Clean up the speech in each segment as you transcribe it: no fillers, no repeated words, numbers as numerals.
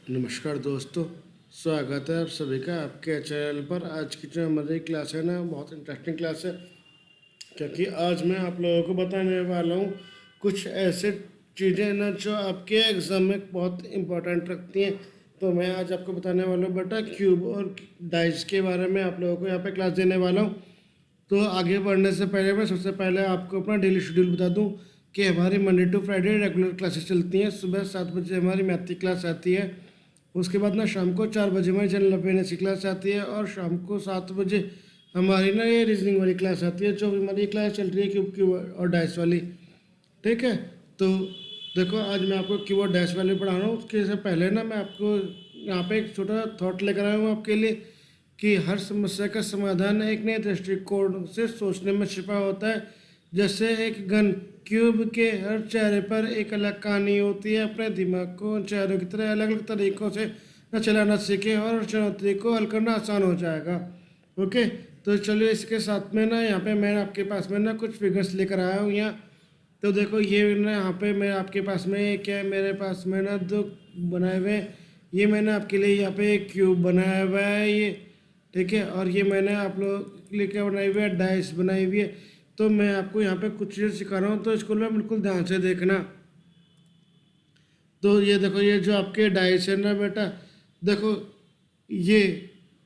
नमस्कार दोस्तों, स्वागत है आप सभी का आपके चैनल पर। आज की जो हमारी क्लास है ना, बहुत इंटरेस्टिंग क्लास है, क्योंकि आज मैं आप लोगों को बताने वाला हूँ कुछ ऐसे चीज़ें ना जो आपके एग्ज़ाम में बहुत इम्पोर्टेंट रखती हैं। तो मैं आज आपको बताने वाला हूँ बेटा क्यूब और डाइस के बारे में आप लोगों को यहाँ पे क्लास देने वाला हूँ। तो आगे बढ़ने से पहले मैं सबसे पहले आपको अपना डेली शेड्यूल बता दूँ कि हमारी Monday to Friday regular classes चलती हैं। सुबह 7 बजे हमारी मैथ की क्लास आती है, उसके बाद ना शाम को 4 बजे हमारी जनरल अवेयरनेस की क्लास आती है, और शाम को 7 बजे हमारी ना ये रीजनिंग वाली क्लास आती है, जो हमारी क्लास चल रही है क्यूब क्यूब और डाइस वाली। ठीक है, तो देखो आज मैं आपको क्यूब और डैश वाली पढ़ा रहा हूँ। उसके से पहले ना मैं आपको यहाँ पे एक छोटा थॉट लेकर आया हूँ आपके लिए कि हर समस्या का समाधान एक नए दृष्टिकोण से सोचने में छिपा होता है। जैसे एक घन क्यूब के हर चेहरे पर एक अलग कहानी होती है। अपने दिमाग को उन चेहरों की तरह अलग अलग तरीक़ों से न चलाना सीखें और चुनौती को हल करना आसान हो जाएगा। ओके, तो चलिए इसके साथ में ना यहाँ पे मैं आपके पास में ना कुछ फिगर्स लेकर आया हूँ यहाँ। तो देखो ये ना यहाँ पे मैं आपके पास में क्या है, मेरे पास में ना दो बनाए हुए हैं। ये मैंने आपके लिए यहाँ पे एक क्यूब बनाया हुआ है ये, ठीक है। और ये मैंने आप लोग के लिए क्या बनाई हुई है, डाइस बनाई हुई है। तो मैं आपको यहाँ पे कुछ चीज़ें सिखा रहा हूँ, तो इसको ना बिल्कुल ध्यान से देखना। तो ये देखो, ये जो आपके डाइस है ना बेटा, देखो ये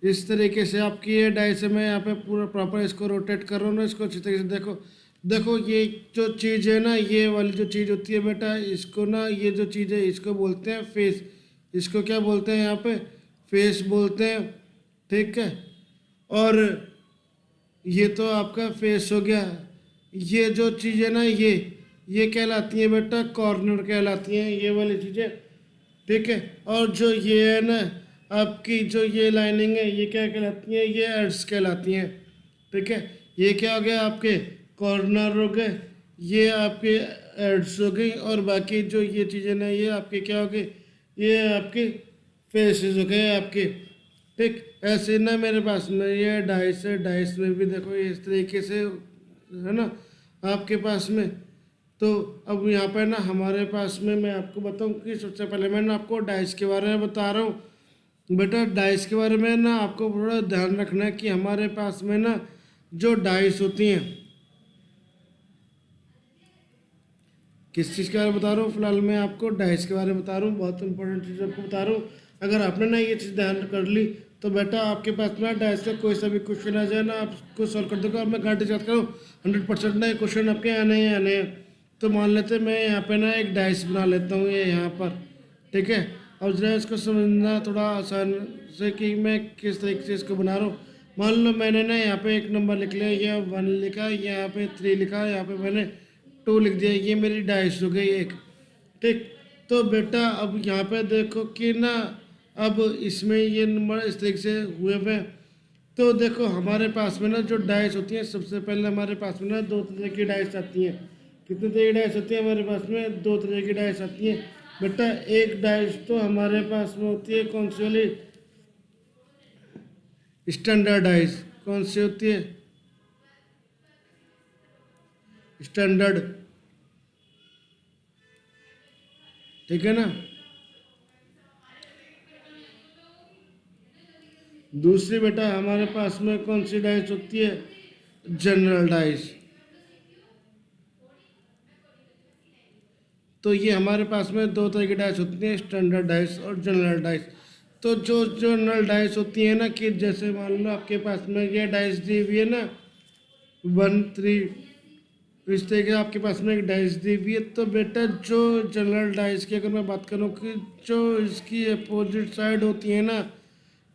इस तरीके से आपकी ये डाइस है। मैं यहाँ पे पूरा प्रॉपर इसको रोटेट कर रहा हूँ ना, इसको अच्छी तरीके से देखो। देखो ये जो चीज़ है ना, ये वाली जो चीज़ होती है बेटा, इसको ना ये जो चीज़ है इसको बोलते हैं फेस। इसको क्या बोलते हैं यहाँ पे, फेस बोलते हैं, ठीक है। और ये तो आपका फेस हो गया। ये जो चीज़ है ना, ये कहलाती है बेटा कॉर्नर कहलाती हैं, ये वाली चीज़ें, ठीक है। और जो ये है ना आपकी जो ये लाइनिंग है, ये क्या कहलाती है, ये एड्स कहलाती हैं, ठीक है। ये क्या हो गया, आपके कॉर्नर हो गए, ये आपके एड्स हो गई, और बाकी जो ये चीज़ें ना ये आपके क्या हो गई, ये आपके फेसेस हो गए आपके, ठीक। ऐसे ना मेरे पास में ये डाइस है, डाइस में भी देखो ये इस तरीके से है ना आपके पास में। तो अब यहाँ पर ना हमारे पास में मैं आपको बताऊँ कि सबसे पहले मैं ना आपको डाइस के बारे में बता रहा हूँ। बेटा डाइस के बारे में ना आपको थोड़ा ध्यान रखना है कि हमारे पास में ना जो डाइस होती हैं, किस चीज़ के बारे में बता रहा हूँ, फिलहाल मैं आपको डाइस के बारे में बता रहा हूँ। बहुत इंपॉर्टेंट चीज़ आपको बता रहा हूँ। अगर आपने ना ये चीज़ ध्यान कर ली तो बेटा आपके पास ना डाइस का कोई सा भी क्वेश्चन आ जाए ना, आपको सॉल्व कर दूँगा। और मैं गारंटी के साथ करूँ 100% ना ये क्वेश्चन आपके आने ही आने हैं। तो मान लेते हैं मैं यहाँ पे ना एक डाइस बना लेता हूँ ये यहाँ पर, ठीक है। अब जरा इसको समझना थोड़ा आसान से कि मैं किस तरीके से इसको बना रहा हूँ। मान लो मैंने ना यहाँ पे एक नंबर लिख लिया, ये 1 लिखा, यहाँ पे 3 लिखा, यहाँ पे मैंने 2 लिख दिया, ये मेरी डाइस हो गई एक, ठीक। तो बेटा अब यहाँ पे देखो कि ना अब इसमें ये नंबर इस तरीके से हुए हुए हैं। तो देखो हमारे पास में ना जो डाइस होती हैं, सबसे पहले हमारे पास में ना 2 तरह की डाइस आती हैं। कितने तरह की डाइस होती है हमारे पास में, 2 तरह की डाइस आती हैं बेटा। एक डाइस तो हमारे पास में होती है कौन सी वाली, स्टैंडर्ड डाइस। कौन सी होती है, स्टैंडर्ड, ठीक है ना। दूसरी बेटा हमारे पास में कौन सी डाइस होती है, जनरल डाइस। तो ये हमारे पास में 2 तरह की डाइस होती हैं, स्टैंडर्ड डाइस और जनरल डाइस। तो जो जनरल डाइस होती है ना, कि जैसे मान लो आपके पास में ये डाइस दी हुई है ना 1 3, इस तरह के आपके पास में एक डाइस दी हुई है। तो बेटा जो जनरल डाइस की अगर मैं बात करूँ कि जो इसकी अपोजिट साइड होती है ना,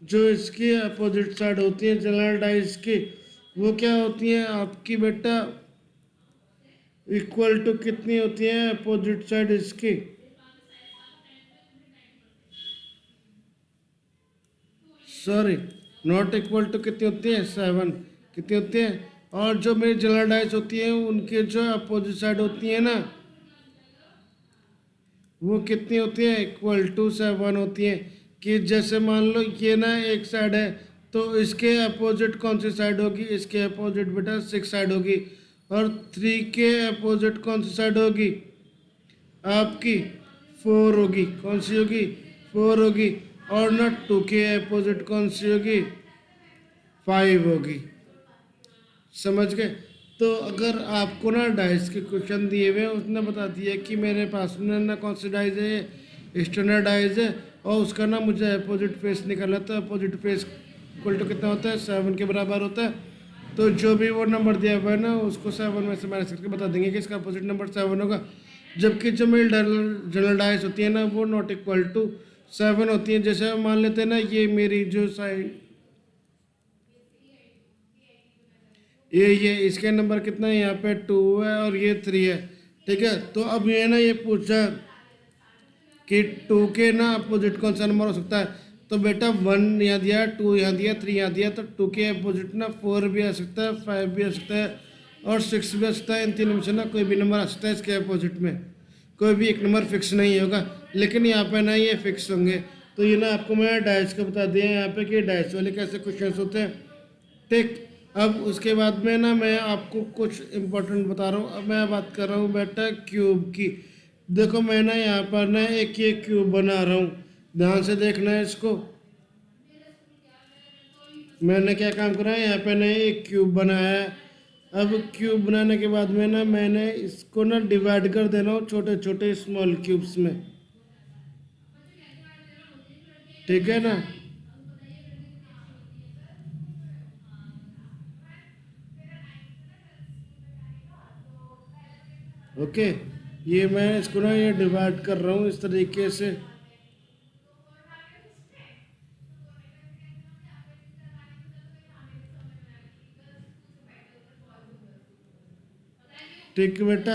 जो इसकी अपोजिट साइड होती है जनरल डाइस की, वो क्या होती हैं आपकी बेटा, इक्वल टू कितनी होती है अपोजिट साइड इसकी, सॉरी, नॉट इक्वल टू कितनी होती है 7, कितनी होती है। और जो मेरी जनरल डाइस होती है उनके जो अपोजिट साइड होती है ना, वो कितनी होती है, इक्वल टू 7 होती है। कि जैसे मान लो ये ना एक साइड है, तो इसके अपोजिट कौन सी साइड होगी, इसके अपोजिट बेटा 6 साइड होगी। और 3 के अपोजिट कौन सी साइड होगी आपकी, 4 होगी। कौन सी होगी, 4 होगी, और ना 2 के अपोजिट कौन सी होगी, 5 होगी। समझ गए। तो अगर आपको ना डाइस के क्वेश्चन दिए हुए हैं, उसने बता दिया कि मेरे पास में ना कौन सी डाइस है, ये स्टैंडर्ड डाइस है, और उसका ना मुझे अपोजिट फेस निकालना, तो अपोजिट फेस इक्वल टू कितना होता है, 7 के बराबर होता है। तो जो भी वो नंबर दिया हुआ है ना, उसको 7 में से माइनस करके बता देंगे कि इसका अपोजिट नंबर 7 होगा। जबकि जो मेरी जनरल डाइस होती है ना, वो नॉट इक्वल टू 7 होती है। जैसे मान लेते हैं ना, ये मेरी जो साइड, ये इसके नंबर कितना है, यहाँ पे 2 है और ये 3 है। ठीक है, तो अब ये ना ये पूछा कि 2 के ना अपोजिट कौन सा नंबर हो सकता है। तो बेटा 1 यहाँ दिया, 2 यहाँ दिया, 3 यहाँ दिया, तो 2 के अपोजिट ना 4 भी आ सकता है, 5 भी आ सकता है, और 6 भी आ सकता है। इन तीनों में से ना कोई भी नंबर आ सकता है इसके अपोजिट में। कोई भी एक नंबर फिक्स नहीं होगा, लेकिन यहाँ पे ना ये फिक्स होंगे। तो ये ना आपको मैं डाइस का बता दिया यहाँ पे कि डाइस वाले कैसे क्वेश्चन होते हैं। ठीक, अब उसके बाद में ना मैं आपको कुछ इम्पोर्टेंट बता रहा हूँ। अब मैं बात कर रहा हूँ बेटा क्यूब की। देखो मैं ना यहाँ पर ना एक ये क्यूब बना रहा हूँ, ध्यान से देखना है इसको। मैंने क्या काम करा है, यहाँ पे ना एक क्यूब बनाया है। अब क्यूब बनाने के बाद में ना मैंने इसको ना डिवाइड कर देना हो छोटे छोटे स्मॉल क्यूब्स में। ठीक है ना। ओके, ये मैं इसको ना ये डिवाइड कर रहा हूँ इस तरीके से। ठीक है बेटा,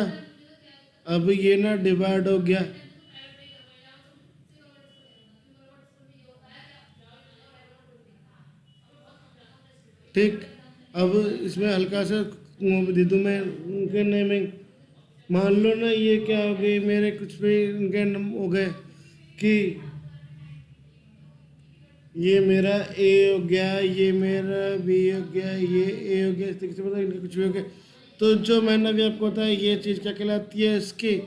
अब ये ना डिवाइड हो गया। ठीक, अब इसमें हल्का सा दे दूँ मैं उनके नेमिंग। मान लो ना ये क्या हो गई, मेरे कुछ भी इनके हो गए कि ये मेरा ए हो गया, ये मेरा बी हो गया, ये ए हो गया, इस तरीके से मतलब इनके कुछ भी हो गया। तो जो मैंने अभी आपको बताया, ये चीज़ क्या कहलाती है, इसकी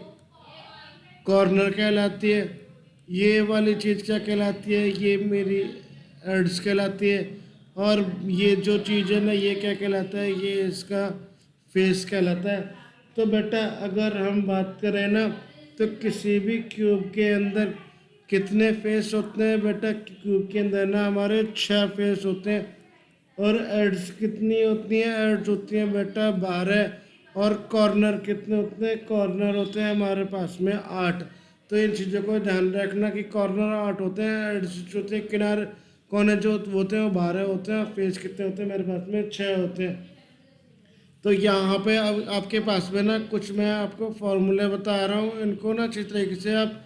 कॉर्नर कहलाती है। ये वाली चीज़ क्या कहलाती है, ये मेरी एड्स कहलाती है। और ये जो चीज़ है ना, ये क्या कहलाता है, ये इसका फेस कहलाता है। तो बेटा अगर हम बात करें ना, तो किसी भी क्यूब के अंदर कितने फेस होते हैं बेटा, क्यूब के अंदर ना हमारे 6 फेस होते हैं। और एड्स कितनी होती हैं, एड्स होती हैं बेटा 12। और कॉर्नर कितने होते हैं, कॉर्नर होते हैं हमारे पास में 8। तो इन चीज़ों को ध्यान रखना कि कॉर्नर 8 होते हैं, एड्स जो होते हैं किनारे कोने जो होते हैं वो 12 होते हैं, फेस कितने होते हैं मेरे पास में 6 होते हैं। तो यहाँ पे अब आपके पास में ना कुछ मैं आपको फॉर्मूले बता रहा हूँ, इनको ना अच्छी तरीके से आप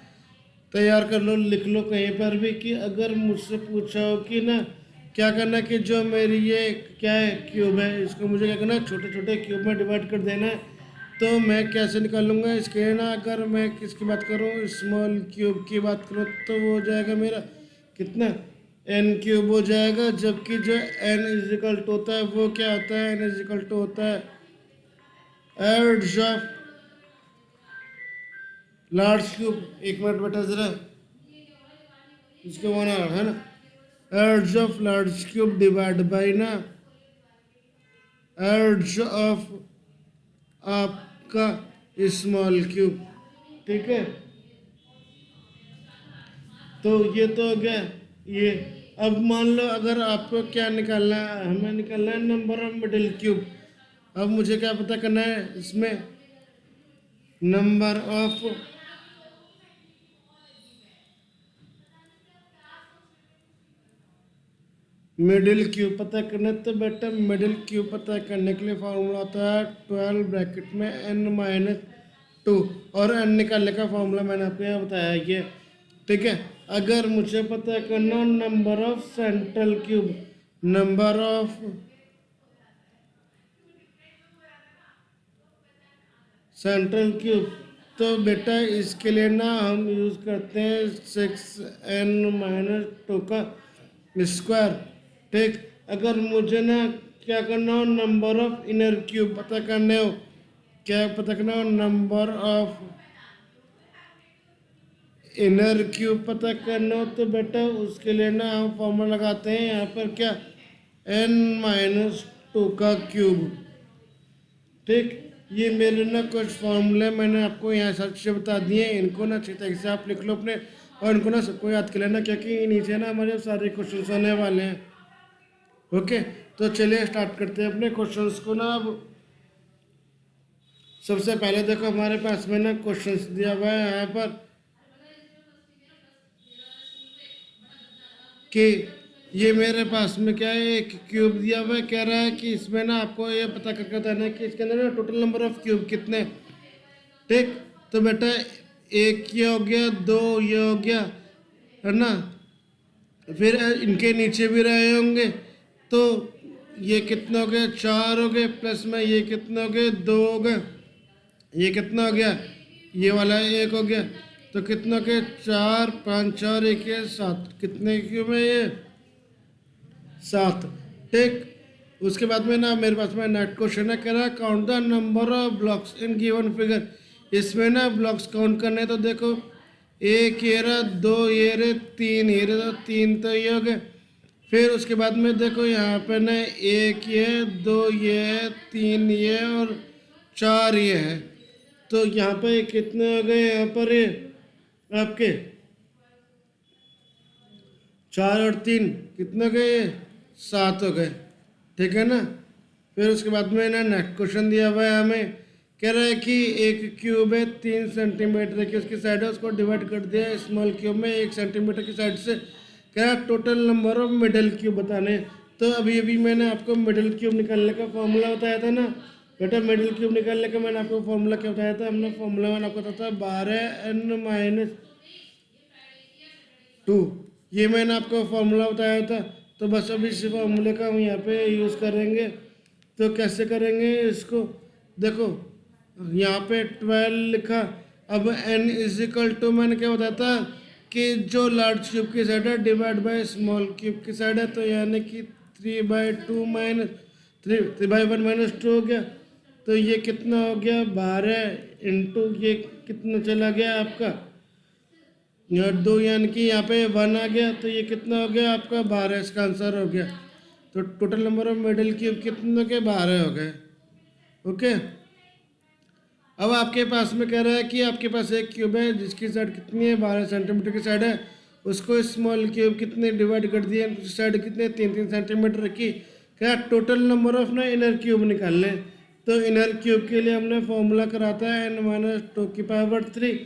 तैयार कर लो, लिख लो कहीं पर भी कि अगर मुझसे पूछा हो कि ना क्या करना है कि जो मेरी ये क्या है क्यूब है, इसको मुझे क्या करना है, छोटे छोटे क्यूब में डिवाइड कर देना है। तो मैं कैसे निकालूंगा इसके ना, अगर मैं किसकी बात करूँ, स्मॉल क्यूब की बात करूँ, तो वो हो जाएगा मेरा कितना, एन क्यूब हो जाएगा। जबकि जो एन इजिकल टू होता है वो क्या होता है, एन इजिकल टू होता है एड्स ऑफ लार्ज क्यूब। एक मिनट बेटा जरा, इसके वन है ना, edge of large cube divide by ना एड्स ऑफ आपका स्मॉल क्यूब। ठीक है, तो ये तो हो गया ये। अब मान लो अगर आपको क्या निकालना है, हमें निकालना है नंबर ऑफ मिडिल क्यूब। अब मुझे क्या पता करना है इसमें, नंबर ऑफ मिडिल क्यूब पता करना है। तो बेटा मिडिल क्यूब पता करने के लिए फॉर्मूला होता है 12 ब्रैकेट में n-2, और n निकालने का फॉर्मूला मैंने आपको यहाँ बताया ये। ठीक है, अगर मुझे पता करना number of central cube, number of central cube, तो बेटा इसके लिए ना हम यूज़ करते हैं 6n-2 का स्क्वायर। ठीक, अगर मुझे ना क्या करना हो, नंबर ऑफ इनर क्यूब पता करने हो, क्या पता करना हो, नंबर ऑफ इनर क्यूब पता करना हो तो बेटा उसके लिए ना हम फॉर्मूला लगाते हैं यहाँ पर क्या, n-2 का क्यूब। ठीक, ये मेरे ना कुछ फॉर्मूले मैंने आपको यहाँ सर्च से बता दिए, इनको ना अच्छी तरीके से आप लिख लो अपने, और इनको ना सबको याद कर लेना क्योंकि नीचे ना हमारे सारे क्वेश्चन आने वाले हैं। ओके, तो चलिए स्टार्ट करते हैं अपने क्वेश्चंस को ना। अब सबसे पहले देखो हमारे पास में ना क्वेश्चंस दिया हुआ है यहाँ पर कि ये मेरे पास में क्या है, एक क्यूब दिया हुआ है, कह रहा है कि इसमें ना आपको ये पता करके बताना है कि इसके अंदर ना टोटल नंबर ऑफ क्यूब कितने। ठीक, तो बेटा एक ये हो गया, दो ये हो गया, है ना, फिर इनके नीचे भी रहे होंगे, तो ये कितने हो गए, चार हो गए, प्लस में ये कितने हो गए, दो हो गए, ये कितना हो गया, ये वाला एक हो गया, तो कितना के चार, पाँच, चार, एक है सात, कितने क्यूब है ये, सात। ठीक, उसके बाद में ना मेरे पास में नेट क्वेश्चन है, कह रहा है count the number of blocks in given figure. इसमें ना ब्लॉक्स काउंट करने, तो देखो एक ये रहा, दो ये रहे, तीन ये रहे, तो तीन तो ये हो गए। फिर उसके बाद में देखो यहाँ पे ना एक ये, दो ये है, तीन ये और चार ये है, तो यहाँ पे कितने हो गए, यहाँ पर ये आपके चार और तीन कितने गए, सात हो गए। ठीक है ना, फिर उसके बाद में ना नेक्स्ट क्वेश्चन दिया हुआ है हमें, कह रहा है कि एक क्यूब है 3 सेंटीमीटर की उसकी साइड है, उसको डिवाइड कर दिया स्मॉल क्यूब में 1 सेंटीमीटर की साइड से, कह रहा है total number of middle cube बताने। तो अभी अभी मैंने आपको मिडल क्यूब निकालने का फॉर्मूला बताया था ना बेटा, मिडल क्यूब निकालने का मैंने आपको फॉर्मूला क्या बताया था, हमने फॉर्मूला मैंने आपको बताया था 12n-2, ये मैंने आपको फॉर्मूला बताया था। तो बस अभी इस फॉर्मूले का हम यहाँ पे यूज़ करेंगे। तो कैसे करेंगे इसको, देखो यहाँ पे 12 लिखा, अब n इजिकल टू मैंने क्या बताया था कि जो लार्ज क्यूब की साइड है डिवाइड बाय स्मॉल क्यूब की साइड है, तो यानी कि 3/2 माइनस 3/1 माइनस 2 हो गया, तो ये कितना हो गया 12 इंटू ये कितना चला गया आपका यहाँ दो, यानी कि यहाँ पे 1 आ गया, तो ये कितना हो गया आपका 12, इसका आंसर हो गया। तो total number of middle cube कितने के 12 हो गए। ओके, अब आपके पास में कह रहा है कि आपके पास एक क्यूब है जिसकी साइड कितनी है 12 सेंटीमीटर की साइड है, उसको स्मॉल क्यूब कितने डिवाइड कर दिए, साइड कितने 3-3 सेंटीमीटर की, क्या टोटल नंबर ऑफ ना इनर क्यूब निकाल लें। तो इनर क्यूब के लिए हमने फॉर्मूला कराता है n-2⁻3।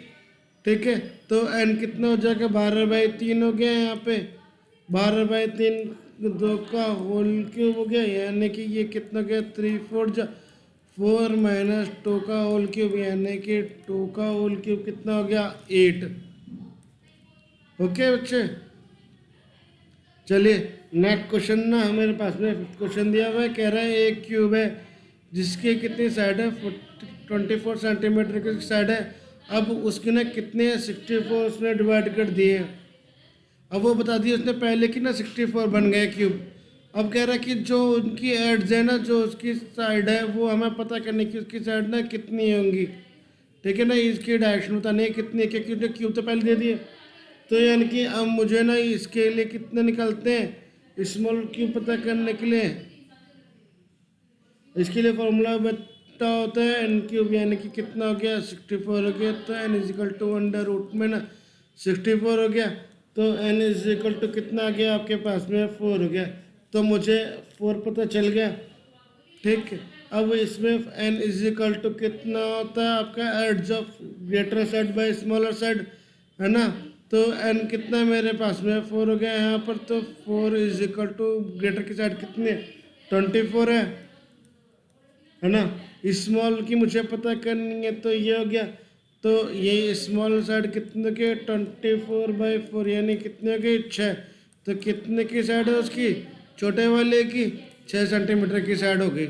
ठीक है, तो n कितना हो जाएगा 12/3 हो गया, यहाँ पे 12/3 2 का होल क्यूब हो गया, यानी कि ये कितना गया 3×4 माइनस 2 का होल क्यूब, यानी कि 2 का होल क्यूब कितना हो गया 8। ओके बच्चे, चलिए नेक्स्ट क्वेश्चन ना हमारे पास में क्वेश्चन दिया हुआ है, कह रहा है एक क्यूब है जिसके कितनी साइड है 24 सेंटीमीटर की साइड है, अब उसके ना कितने 64 उसने डिवाइड कर दिए हैं। अब वो बता दिए उसने पहले कि ना 64 बन गए क्यूब। अब कह रहा है कि जो उनकी एड्स है ना, जो उसकी साइड है वो हमें पता करने की उसकी साइड ना कितनी होंगी। ठीक है ना, इसकी डायरेक्शन बतानी है कितनी है, क्योंकि उसने क्यूब तो पहले दे दिए, तो यानी कि अब मुझे ना इसके लिए कितने निकलते हैं स्मॉल क्यूब पता करने के लिए, इसके लिए फॉर्मूला बता होता है एन क्यूब, यानी कि कितना हो गया 64 हो गया, तो n is equal to under root में ना 64 हो गया, तो एन इजिकल टू कितना आ गया आपके पास में 4 हो गया, तो मुझे 4 पता चल गया। ठीक है, अब इसमें एन इजिकल टू कितना होता है आपका edge of greater side by smaller side, है ना, तो एन कितना मेरे पास में 4 हो गया यहाँ पर, तो 4 इजिकल टू ग्रेटर की साइड कितनी है 24 है ना, स्मॉल की मुझे पता करनी है, तो ये हो गया, तो ये स्मॉल साइड कितने के 24/4 यानी कितने के 6, तो कितने की साइड है उसकी छोटे वाले की 6 सेंटीमीटर की साइड हो गई।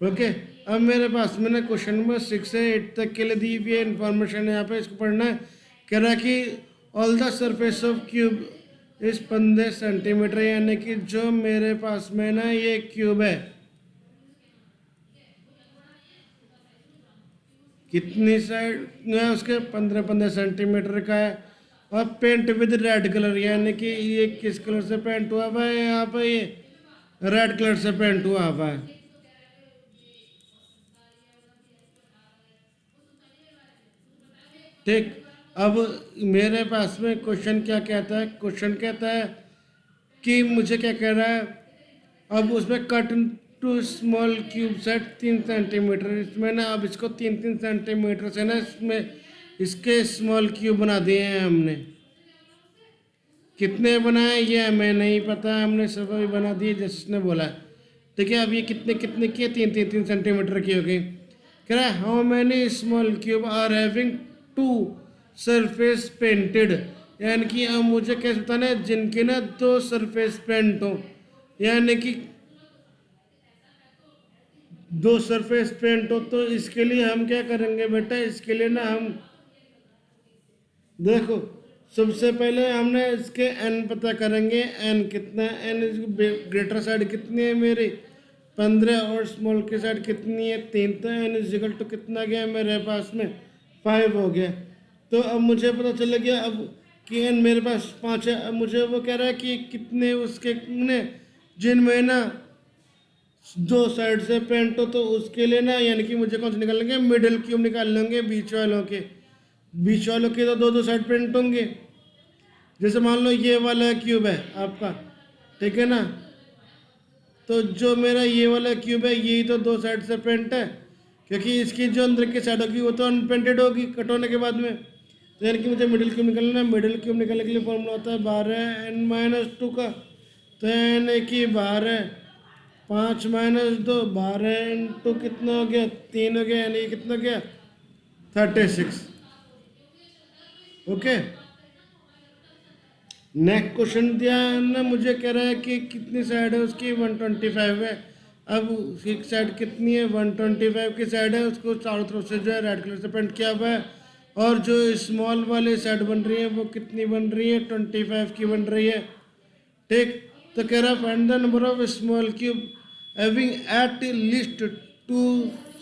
ओके, अब मेरे पास में ना क्वेश्चन नंबर 6 से 8 तक के लिए दी हुई है इन्फॉर्मेशन है, यहाँ पे इसको पढ़ना है। कह रहा है कि all the surface of cube इस 15 सेंटीमीटर, यानी कि जो मेरे पास में ना ये क्यूब है कितनी साइड है उसके 15-15 सेंटीमीटर का है। और पेंट विद रेड कलर, यानी कि ये किस कलर से पेंट हुआ हुआ है, यहाँ पे ये रेड कलर से पेंट हुआ हुआ है। ठीक, अब मेरे पास में क्वेश्चन क्या कहता है, क्वेश्चन कहता है कि मुझे क्या कह रहा है, अब उसमें cut to small cube set 3 centimetre, इसमें ना अब इसको 3-3 सेंटीमीटर से ना इसमें इसके स्मॉल क्यूब बना दिए हैं हमने। कितने बनाए ये हमें नहीं पता, हमने सब अभी बना दिए जैसे इसने बोला है। ठीक है, अब ये कितने कितने किए, 3-3 सेंटीमीटर की हो गई। कह रहा है how many small cube are having two surface painted, यानी कि अब मुझे कैसे बताना है जिनके ना 2 सरफेस पेंट हो, यानी कि 2 सरफेस पेंट हो। तो इसके लिए हम क्या करेंगे बेटा, इसके लिए ना हम देखो सबसे पहले हमने इसके एन पता करेंगे, एन कितना है, एन ग्रेटर साइड कितनी है मेरी 15 और स्मॉल की साइड कितनी है 3, तो एन इजिकल टू कितना गया मेरे पास में 5 हो गया। तो अब मुझे पता चल गया अब कि एन मेरे पास 5 है। अब मुझे वो कह रहा है कि कितने उसके ने जिनमें ना 2 साइड से पेंट हो, तो उसके लिए ना यानी कि मुझे कौन से निकाल लेंगे, मिडिल क्यूब निकाल लेंगे बीच वालों के। बीच वालों के तो 2-2 साइड पेंट होंगे। जैसे मान लो ये वाला क्यूब है आपका, ठीक है ना, तो जो मेरा ये वाला क्यूब है यही तो 2 साइड से पेंट है, क्योंकि इसकी जो अंदर की साइड होगी वो तो अनपेंटेड होगी कट होने के बाद में। तो यानी कि मुझे मिडिल क्यूब निकालना है। मिडिल क्यूब निकालने के लिए फॉर्मूला होता है 12n-2 का। तो यानी कि 12 5 - 2 12 इंटू कितना हो गया 3 हो गया, यानी कितना गया 36। ओके, नेक्स्ट क्वेश्चन दिया ना, मुझे कह रहा है कि कितनी साइड है उसकी 125 है। अब उसकी साइड कितनी है 125 की साइड है, उसको चारों तरफ से जो है रेड कलर से पेंट किया हुआ है। और जो स्मॉल वाली साइड बन रही है वो कितनी बन रही है 25 की बन रही है। ठीक, तो कह रहा है find the number of small cube having at least 2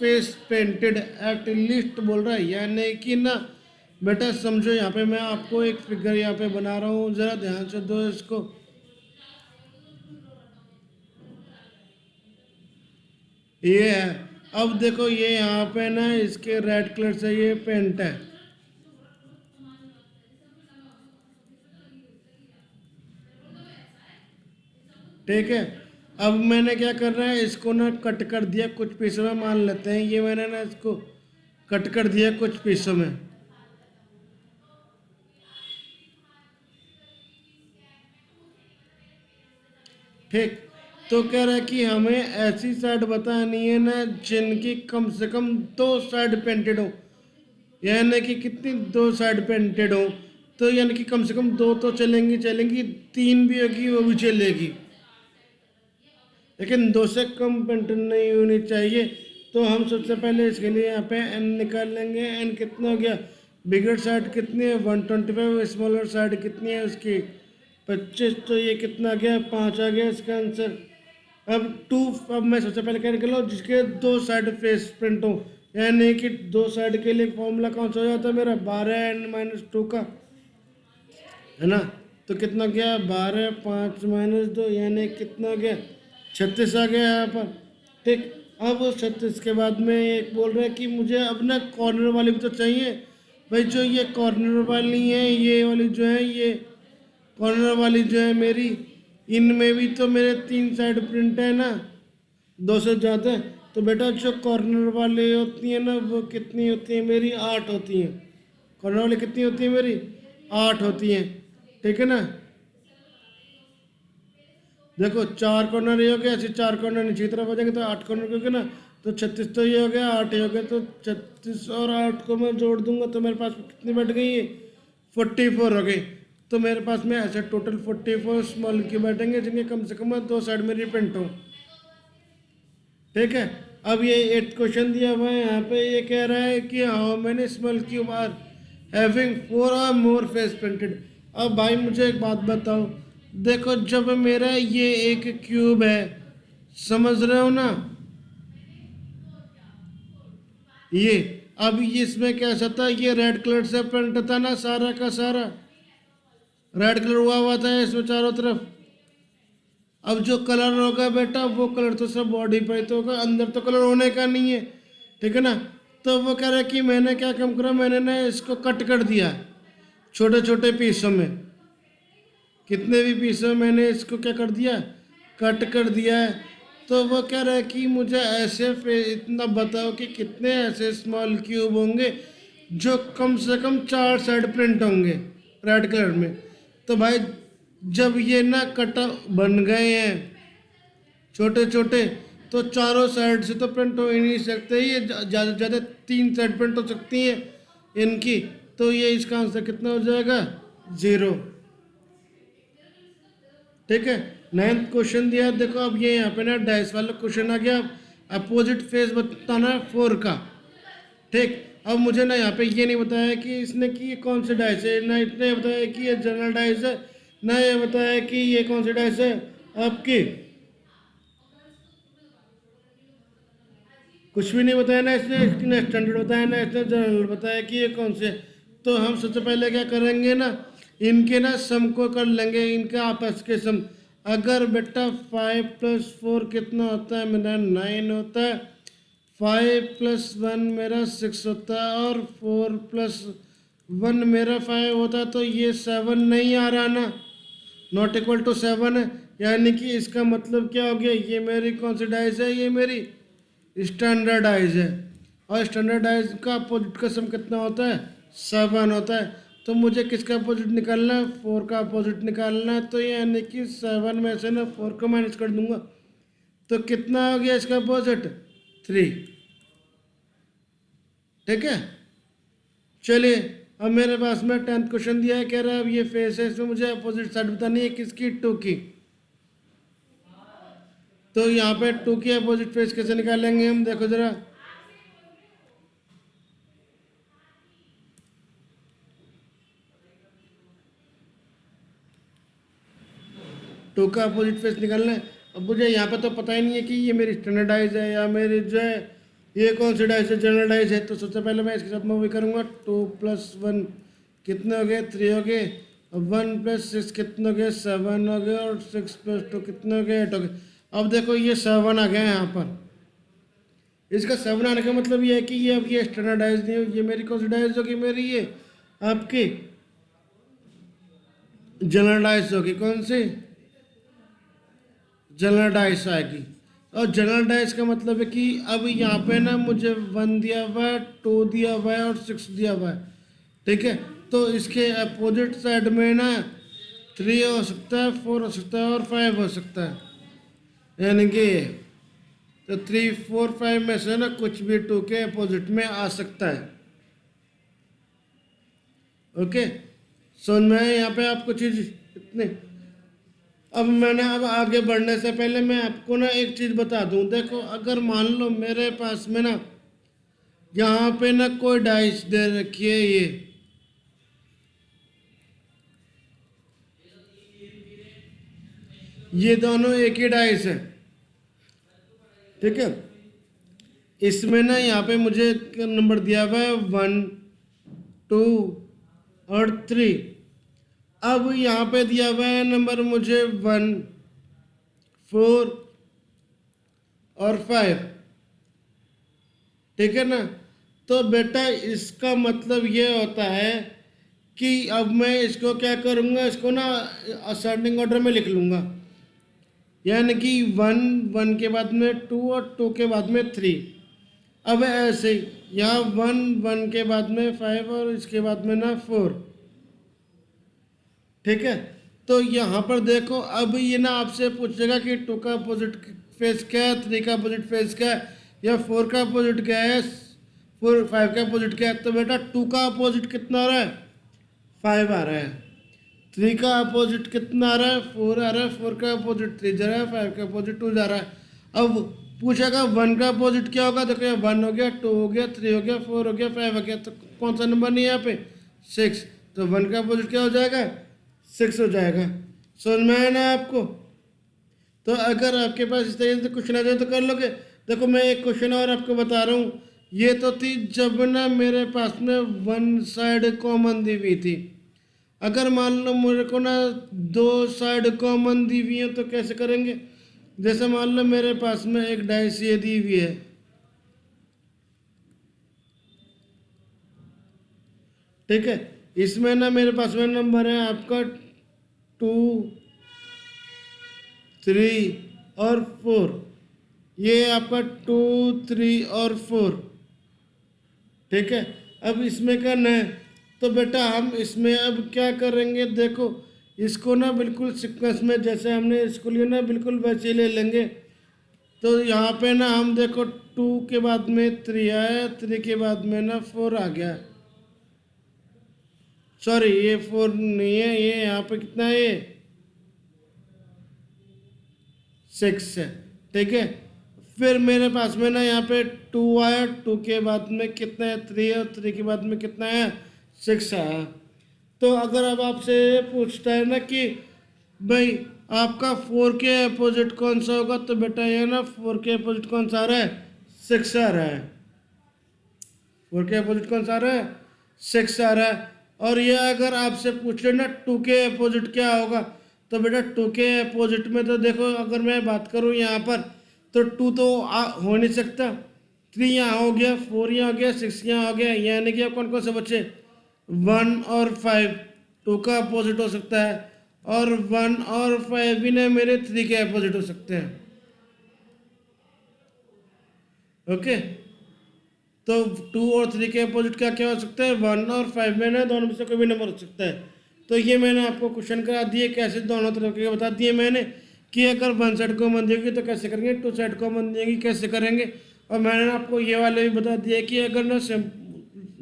face painted. At least बोल रहा है, यानी कि ना बेटा समझो, यहाँ पे मैं आपको एक फिगर यहाँ पे बना रहा हूँ, जरा ध्यान से दो इसको। ये है, अब देखो ये यहाँ पे ना इसके रेड कलर से ये पेंट है। ठीक है, अब मैंने क्या कर रहा है, इसको ना कट कर दिया कुछ पीसों में, मान लेते हैं ये मैंने ना इसको कट कर दिया कुछ पीसों में। ठीक, तो कह रहा है कि हमें ऐसी साइड बतानी है ना जिनकी कम से कम 2 साइड पेंटेड हो, यानी कि कितनी 2 साइड पेंटेड हो। तो यानी कि कम से कम 2 तो चलेंगी चलेंगी, 3 भी होगी वो भी चलेगी, लेकिन 2 से कम पेंट नहीं होनी चाहिए। तो हम सबसे पहले इसके लिए यहाँ पे एन निकाल लेंगे। एन कितना हो गया, बिगर साइड कितनी है 125, स्मॉलर साइड कितनी है उसकी 25, तो ये कितना आ गया 5 आ गया इसका आंसर। अब मैं सबसे पहले क्या निकालूँ, जिसके 2 साइड फेस प्रिंट हो, यानी कि 2 साइड के लिए फॉर्मूला कौन सा हो जाता है मेरा 12n-2 का, है ना। तो कितना गया 12 5 - 2, यानी कितना गया 36 आ गया यहाँ पर। ठीक, अब 36 के बाद में एक बोल रहा है कि मुझे अब ना कॉर्नर वाली भी तो चाहिए भाई। जो ये कॉर्नर वाली है, ये वाली जो है, ये कॉर्नर वाली जो है मेरी, इनमें भी तो मेरे 3 साइड प्रिंट है ना, 2 से ज़्यादा। तो बेटा जो कॉर्नर वाली होती है ना वो कितनी होती है मेरी 8 होती हैं। कॉर्नर वाली कितनी होती है मेरी 8 होती हैं, ठीक है ना। देखो 4 कॉर्नर ये हो गया, ऐसे 4 कॉर्नर नीचे की तरफ हो जाएंगे तो 8 कॉर्नर हो गया ना। तो 36 तो ये हो गया, 8 ये हो गया, तो 36 और 8 को मैं जोड़ दूंगा तो मेरे पास कितनी बैठ गई है 44 हो गई। तो मेरे पास में ऐसे टोटल 44 स्मॉल क्यूब बैठेंगे जिनके कम से कम 2 साइड में रिपेंट हो। ठीक है, अब ये 8 क्वेश्चन दिया हुआ है यहाँ पे, ये कह रहा है कि how many small cube are having 4 और मोर फेस पेंटेड। अब भाई मुझे एक बात बताओ, देखो जब मेरा ये एक क्यूब है, समझ रहे हो ना, ये अब ये इसमें कैसा था, ये रेड कलर से प्रिंट था ना, सारा का सारा रेड कलर हुआ था इसमें चारों तरफ। अब जो कलर होगा बेटा वो कलर तो सब बॉडी पे तो होगा, अंदर तो कलर होने का नहीं है, ठीक है ना। तो वो कह रहा है कि मैंने क्या काम करा, मैंने ना इसको कट कर दिया छोटे छोटे पीसों में, कितने भी पीसों में मैंने इसको क्या कर दिया, कट कर दिया है। तो वो कह रहा है कि मुझे ऐसे इतना बताओ कि कितने ऐसे स्मॉल क्यूब होंगे जो कम से कम 4 साइड प्रिंट होंगे रेड कलर में। तो भाई जब ये ना कट बन गए हैं छोटे छोटे, तो चारों साइड से तो प्रिंट हो ही नहीं सकते, ये ज़्यादा से ज़्यादा 3 साइड प्रिंट हो सकती हैं इनकी। तो ये इसका आंसर कितना हो जाएगा, 0, ठीक है। 9th क्वेश्चन दिया, देखो अब ये यहाँ पे ना डाइस वाला क्वेश्चन आ गया, अपोजिट फेस बताना है 4 का, ठीक। अब मुझे ना यहाँ पे ये नहीं बताया कि इसने कि ये कौन से डाइस है, ना इतने बताया कि ये जनरल डाइस है, ना ये बताया कि ये कौन से डाइस है आपकी, कुछ भी नहीं बताया ना इसने, इसने स्टैंडर्ड बताया ना इसने जनरल बताया कि ये कौन से। तो हम सबसे पहले क्या करेंगे ना, इनके ना सम को कर लेंगे, इनका आपस के सम। अगर बेटा 5 + 4 कितना होता है मेरा, 9 होता है, 5 + 1 मेरा 6 होता है, और 4 + 1 मेरा 5 होता है। तो ये 7 नहीं आ रहा ना, नॉट इक्वल टू 7 है, यानी कि इसका मतलब क्या हो गया, ये मेरी कौन सी डाइस है, ये मेरी स्टैंडर्डाइज है, और स्टैंडर्डाइज का अपोजिट का सम कितना होता है, 7 होता है। तो मुझे किसका अपोजिट निकालना है, 4 का अपोजिट निकालना है। तो यानी कि 7 में से ना 4 को माइनस कर दूंगा, तो कितना हो गया इसका अपोजिट, 3, ठीक है। चलिए अब मेरे पास में 10th क्वेश्चन दिया है, कह रहा है अब ये फेस है, इसमें मुझे अपोजिट साइड बतानी है किसकी, 2 की। तो यहाँ पे 2 की अपोजिट फेस कैसे निकालेंगे हम, देखो जरा, टू का अपोजिट फेस निकालना है। अब मुझे यहाँ पे तो पता ही नहीं है कि ये मेरी स्टैंडर्डाइज है या मेरी जो है ये कौन सी डाइज है, जनरलाइज है। तो सबसे पहले मैं इसके साथ मूवी करूँगा, 2 + 1 कितने हो गए, 3 हो गए, अब 1 + 6 कितने हो गए, 7 हो गए, और 6 + 2 कितने हो गए, 8 हो गए। अब देखो ये 7 आ गए यहाँ पर, इसका 7 आने का मतलब ये है कि ये अब ये स्टैंडर्डाइज नहीं हो, ये मेरी कौन सी डाइज होगी, मेरी ये आपकी जनरलाइज होगी, कौन सी, जनरल डाइस आएगी। और जनरल डाइस का मतलब है कि अब यहाँ पे ना मुझे 1 दिया हुआ है, 2 दिया हुआ है, और 6 दिया हुआ है, ठीक है। तो इसके अपोजिट साइड में ना 3 हो सकता है, 4 हो सकता है, और 5 हो सकता है, यानी कि तो 3, 4, 5 में से ना कुछ भी 2 के अपोजिट में आ सकता है, ओके। समझ में आया यहाँ पे आपको चीज़ इतने। अब मैंने अब आगे बढ़ने से पहले मैं आपको ना एक चीज़ बता दूं, देखो अगर मान लो मेरे पास में ना यहाँ पे ना कोई डाइस दे रखी है, ये दोनों एक ही डाइस है, ठीक है। इसमें ना यहाँ पे मुझे नंबर दिया हुआ है 1, 2 और 3। अब यहाँ पे दिया हुआ है नंबर मुझे 1, 4 और 5, ठीक है ना। तो बेटा इसका मतलब ये होता है कि अब मैं इसको क्या करूँगा, इसको ना असेंडिंग ऑर्डर में लिख लूँगा, यानी कि 1, 1 के बाद में 2 और 2 के बाद में 3। अब ऐसे यहाँ 1, 1 के बाद में 5 और इसके बाद में ना 4, ठीक है। तो यहाँ पर देखो अब ये ना आपसे पूछेगा कि 2 का अपोजिट फेस क्या है, 3 का अपोजिट फेस क्या है, या 4 का अपोजिट क्या है, 5 का अपोजिट क्या है। तो बेटा 2 का अपोजिट कितना आ रहा है, 5 आ रहा है, 3 का अपोजिट कितना आ रहा है, 4 आ रहा है, 4 का अपोजिट 3 जा रहा है, 5 का अपोजिट 2 जा रहा है। अब पूछेगा 1 का अपोजिट क्या होगा, देखो यहाँ 1 हो गया, 2 हो गया, 3 हो गया, 4 हो गया, 5 हो गया, तो कौन सा नंबर नहीं है यहाँ पे, 6। तो 1 का अपोजिट क्या हो जाएगा, 6 हो जाएगा। समझ में आया ना आपको। तो अगर आपके पास इस तरीके से क्वेश्चन आ जाए तो कर लोगे। देखो मैं एक क्वेश्चन और आपको बता रहा हूँ, ये तो थी जब ना मेरे पास में वन साइड कॉमन दी हुई थी। अगर मान लो मेरे को ना दो साइड कॉमन दी हुई है तो कैसे करेंगे? जैसे मान लो मेरे पास में एक डाइस ये दी हुई है, ठीक है। इसमें ना मेरे पास में नंबर है आपका 2, 3 और 4। ये आपका 2, 3 और 4, ठीक है। अब इसमें करना है तो बेटा हम इसमें अब क्या करेंगे, देखो इसको ना बिल्कुल सीक्वेंस में जैसे हमने इसको लिया ना बिल्कुल वैसे ले लेंगे। तो यहाँ पे ना हम देखो 2 के बाद में 3 आया, 3 के बाद में ना 4 आ गया। सॉरी ये 4 नहीं है, ये यहाँ पे कितना है, ये 6 है, ठीक है। फिर मेरे पास में ना यहाँ पे 2 आया, 2 के बाद में कितना है 3 है, और 3 के बाद में कितना है 6 आया। तो अगर अब आपसे पूछता है ना कि भाई आपका 4 के अपोजिट कौन सा होगा, तो बेटा ये ना 4 के अपोजिट कौन सा आ रहा है, 6 आ रहा है। 4 के अपोजिट कौन सा आ रहा है, 6 आ रहा है। और ये अगर आपसे पूछ ले ना 2 के अपोजिट क्या होगा, तो बेटा 2 के अपोजिट में तो देखो अगर मैं बात करूँ यहाँ पर तो 2 तो हो नहीं सकता, 3 यहाँ हो गया, 4 यहाँ हो गया, 6 यहाँ हो गया, यानी कि अब कौन कौन से बच्चे 1 और 5 2 का अपोजिट हो सकता है, और 1 और 5 भी ना मेरे 3 के अपोजिट हो सकते हैं। ओके, तो 2 और 3 के अपोजिट क्या क्या हो सकता है, 1 और 5 में ना दोनों में से कोई भी नंबर हो सकता है। तो ये मैंने आपको क्वेश्चन करा दिए, कैसे दोनों तरफ के बता दिए मैंने कि अगर 1 साइड कॉमन देगी तो कैसे करेंगे, 2 साइड कॉमन देगी कैसे करेंगे। और मैंने आपको ये वाले भी बता दिए कि अगर ना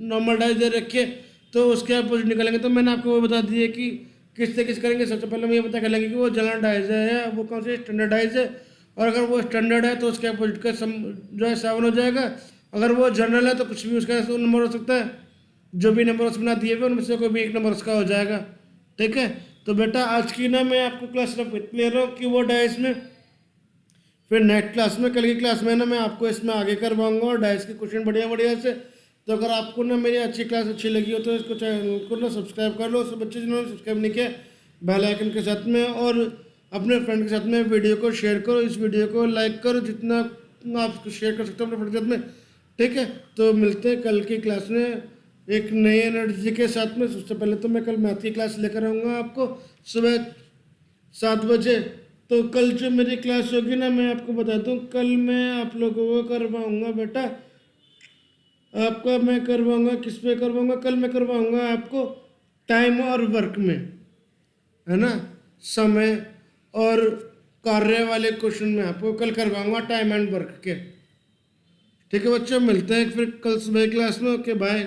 नॉर्मल डाइस दे रखे तो उसके अपोजिट निकालेंगे। तो मैंने आपको वो बता दिए कि किस से किस करेंगे। सबसे पहले हम ये पता कर लेंगे कि वो जनरल डाइस है या वो कौन सी स्टैंडर्ड डाइस है, और अगर वो स्टैंडर्ड है तो उसके अपोजिट का जो है 7 हो जाएगा। अगर वो जनरल है तो कुछ भी उसका नंबर हो सकता है, जो भी नंबर उसमें दिए हुए उनमें से कोई भी एक नंबर उसका हो जाएगा, ठीक है। तो बेटा आज की ना मैं आपको क्लास सिर्फ ले रहा हूँ कि वो डाइस में, फिर नेक्स्ट क्लास में, कल की क्लास में ना मैं आपको इसमें आगे करवाऊंगा और डाइस के क्वेश्चन बढ़िया बढ़िया से। तो अगर आपको ना मेरी अच्छी क्लास अच्छी लगी हो तो इसको चैनल को ना सब्सक्राइब कर लो, सब बच्चे जिन्होंने सब्सक्राइब नहीं किया बेल आइकन के साथ में, और अपने फ्रेंड के साथ में वीडियो को शेयर करो, इस वीडियो को लाइक करो जितना आप शेयर कर सकते हो अपने फ्रेंड के साथ में, ठीक है। तो मिलते हैं कल की क्लास में एक नई एनर्जी के साथ में। सबसे पहले तो मैं कल मैथ की क्लास लेकर आऊँगा आपको सुबह 7 बजे। तो कल जो मेरी क्लास होगी ना मैं आपको बता दूँ, कल मैं आप लोगों को करवाऊँगा बेटा, आपका मैं करवाऊँगा किस पे करवाऊँगा, कल मैं करवाऊँगा आपको टाइम और वर्क में, है ना, समय और कार्य वाले क्वेश्चन में आपको कल करवाऊँगा टाइम एंड वर्क के, ठीक है बच्चों। मिलते हैं फिर कल सुबह क्लास में, ओके बाय।